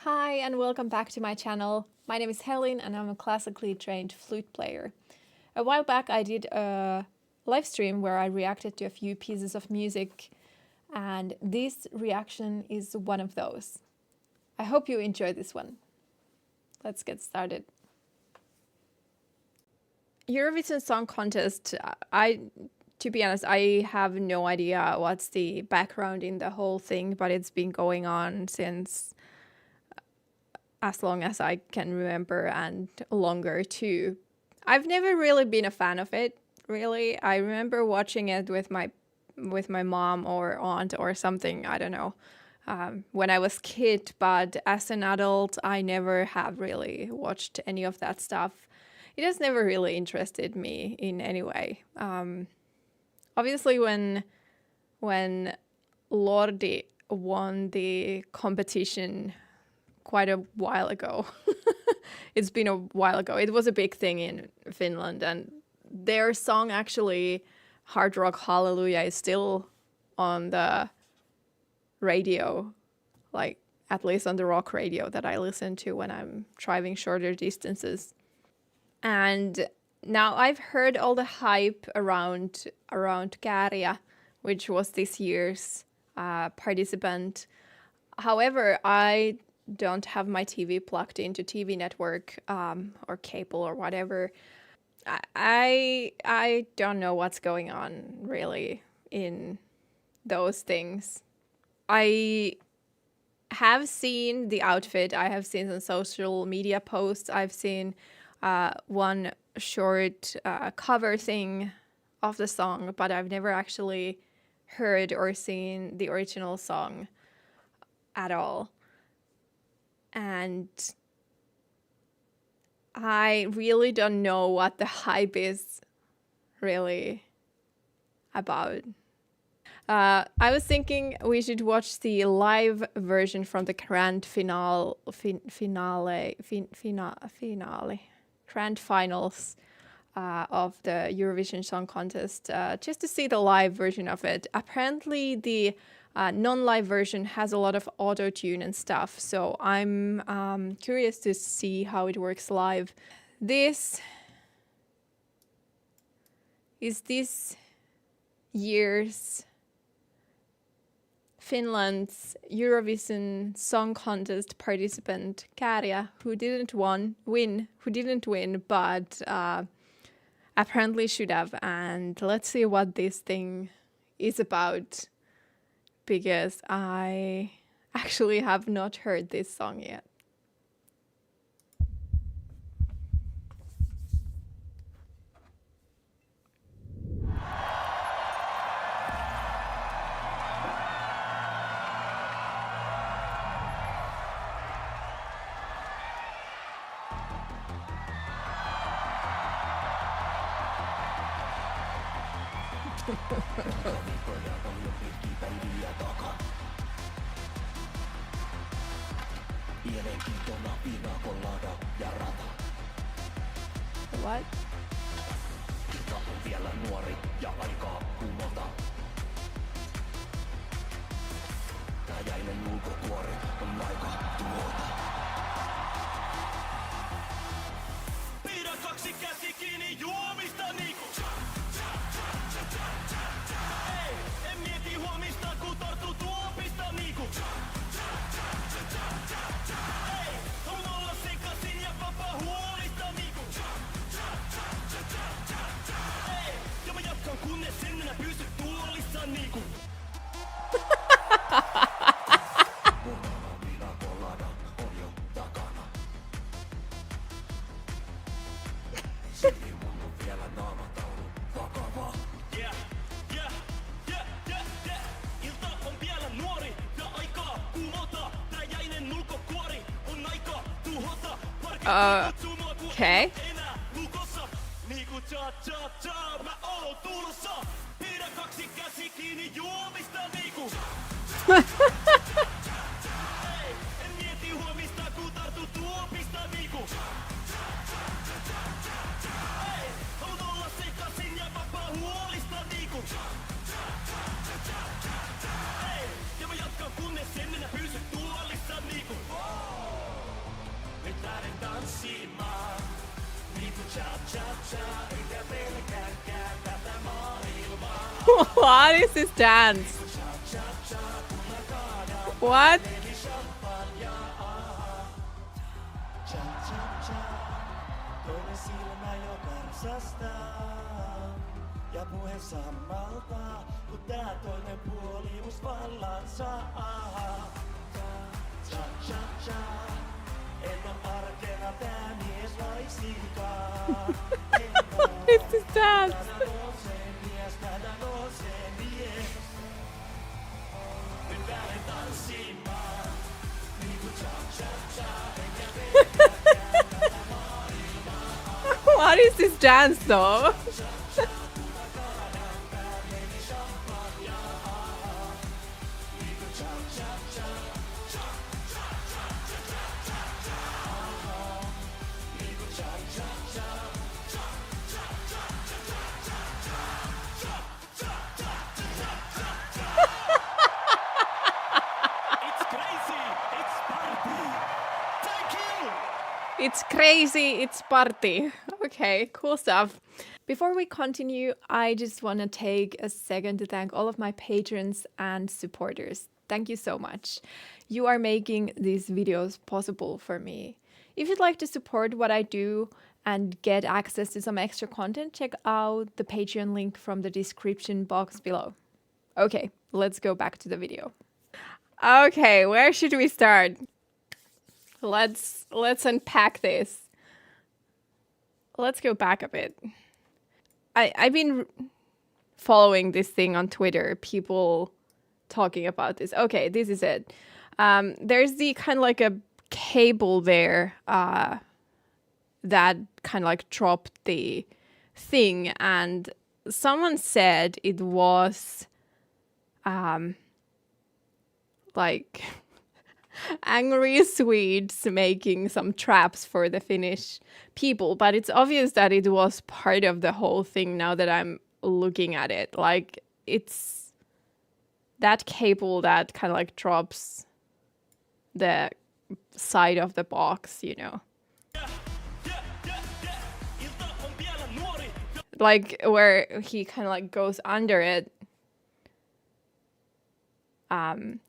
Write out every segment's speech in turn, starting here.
Hi and welcome back to my channel. My name is Heline and I'm a classically trained flute player. A while back I did a live stream where I reacted to a few pieces of music, and this reaction is one of those. I hope you enjoy this one. Let's get started. Eurovision Song Contest, to be honest, I have no idea what's the background in the whole thing, but it's been going on since as long as I can remember, and longer too. I've never really been a fan of it, really. I remember watching it with my mom or aunt or something, I don't know, when I was a kid, but as an adult, I never have really watched any of that stuff. It has never really interested me in any way. Obviously, when Lordi won the competition quite a while ago, it's been a while ago, it was a big thing in Finland, and their song, actually, Hard Rock Hallelujah, is still on the radio, like at least on the rock radio that I listen to when I'm driving shorter distances. And now I've heard all the hype around Käärijä, which was this year's participant. However, I don't have my TV plugged into TV network or cable or whatever. I don't know what's going on really in those things. I have seen the outfit. I have seen some social media posts. I've seen one short cover thing of the song, but I've never actually heard or seen the original song at all. And I really don't know what the hype is really about. I was thinking we should watch the live version from the grand grand finals of the Eurovision Song Contest, just to see the live version of it. Apparently the non-live version has a lot of auto-tune and stuff, so I'm curious to see how it works live. This is this year's Finland's Eurovision Song Contest participant, Käärijä, who didn't win, but apparently should have. And let's see what this thing is about, because I actually have not heard this song yet. What? Okay. What is this dance? What? What is this dance? What is this dance though? It's crazy, it's party. Okay, cool stuff. Before we continue, I just want to take a second to thank all of my patrons and supporters. Thank you so much. You are making these videos possible for me. If you'd like to support what I do and get access to some extra content, check out the Patreon link from the description box below. Okay, let's go back to the video. Okay, where should we start? Let's unpack this. Let's go back a bit. I've been following this thing on Twitter, people talking about this. Okay, this is it. There's the kind of like a cable there that kind of like dropped the thing, and someone said it was like angry Swedes making some traps for the Finnish people, but it's obvious that it was part of the whole thing now that I'm looking at it. Like, it's that cable that kind of like drops the side of the box, you know. Like, where he kind of like goes under it.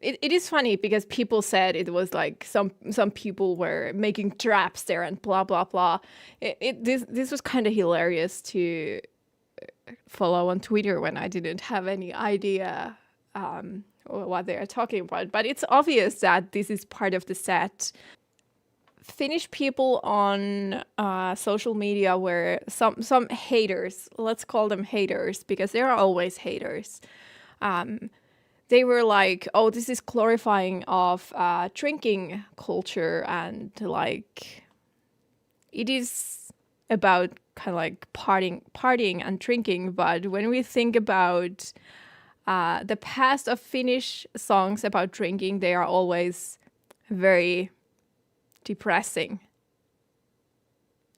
It is funny because people said it was like some people were making traps there and blah blah blah. This was kind of hilarious to follow on Twitter when I didn't have any idea what they are talking about. But it's obvious that this is part of the set. Finnish people on social media were some haters. Let's call them haters because there are always haters. They were like, oh, this is glorifying of drinking culture, and like it is about kind of like partying and drinking. But when we think about the past of Finnish songs about drinking, they are always very depressing.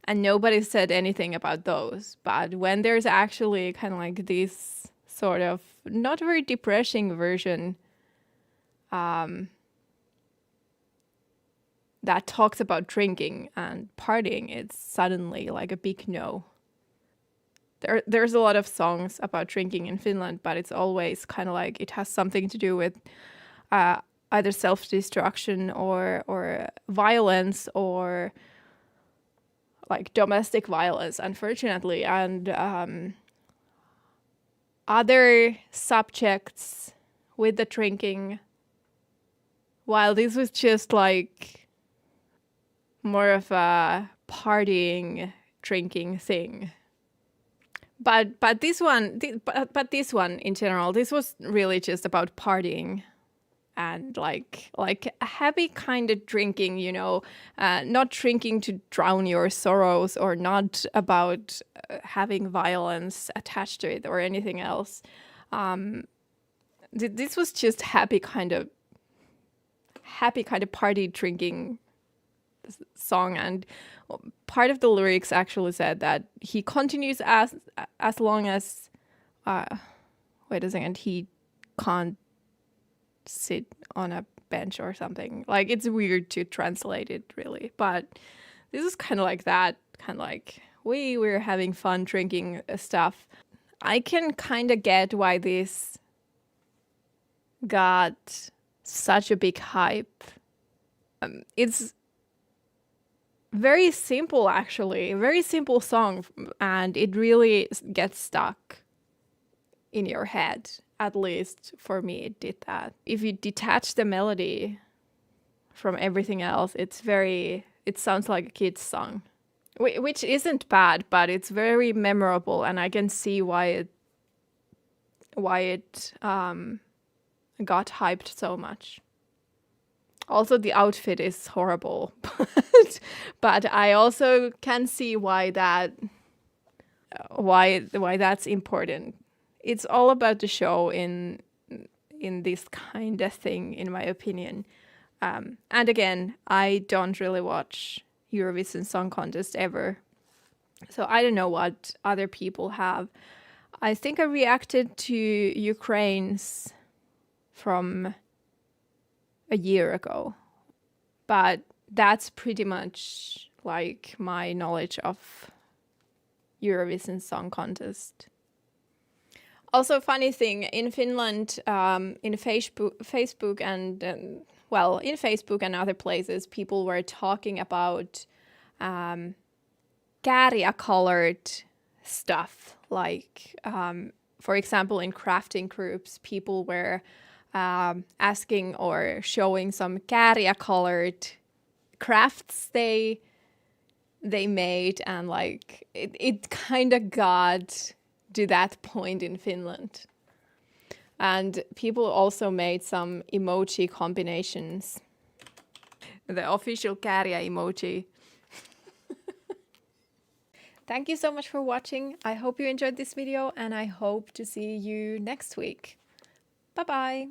And nobody said anything about those. But when there's actually kind of like this sort of not very depressing version that talks about drinking and partying, it's suddenly like a big no. There's a lot of songs about drinking in Finland, but it's always kind of like it has something to do with either self-destruction or violence or like domestic violence, unfortunately, and other subjects with the drinking, while this was just like more of a partying drinking thing. But this one in general, this was really just about partying and like a happy kind of drinking, you know, not drinking to drown your sorrows or not about having violence attached to it or anything else. This was just happy kind of party drinking song, and part of the lyrics actually said that he continues as long as wait a second, he can't sit on a bench or something. Like, it's weird to translate it really, but this is kind of like that, kind of like we were having fun drinking stuff. I can kind of get why this got such a big hype. It's very simple, actually, a very simple song, and it really gets stuck in your head. At least for me, it did that. If you detach the melody from everything else, it sounds like a kid's song, which isn't bad, but it's very memorable, and I can see why it got hyped so much. Also, the outfit is horrible, but I also can see why that's important. It's all about the show in this kind of thing, in my opinion. And again, I don't really watch Eurovision Song Contest ever, so I don't know what other people have. I think I reacted to Ukraine's from a year ago, but that's pretty much like my knowledge of Eurovision Song Contest. Also, funny thing, in Finland, in Facebook and in Facebook and other places, people were talking about Käärijä colored stuff. Like, for example, in crafting groups, people were asking or showing some Käärijä colored crafts they made, and like it kind of got to that point in Finland. And people also made some emoji combinations. The official Käärijä emoji. Thank you so much for watching. I hope you enjoyed this video, and I hope to see you next week. Bye bye!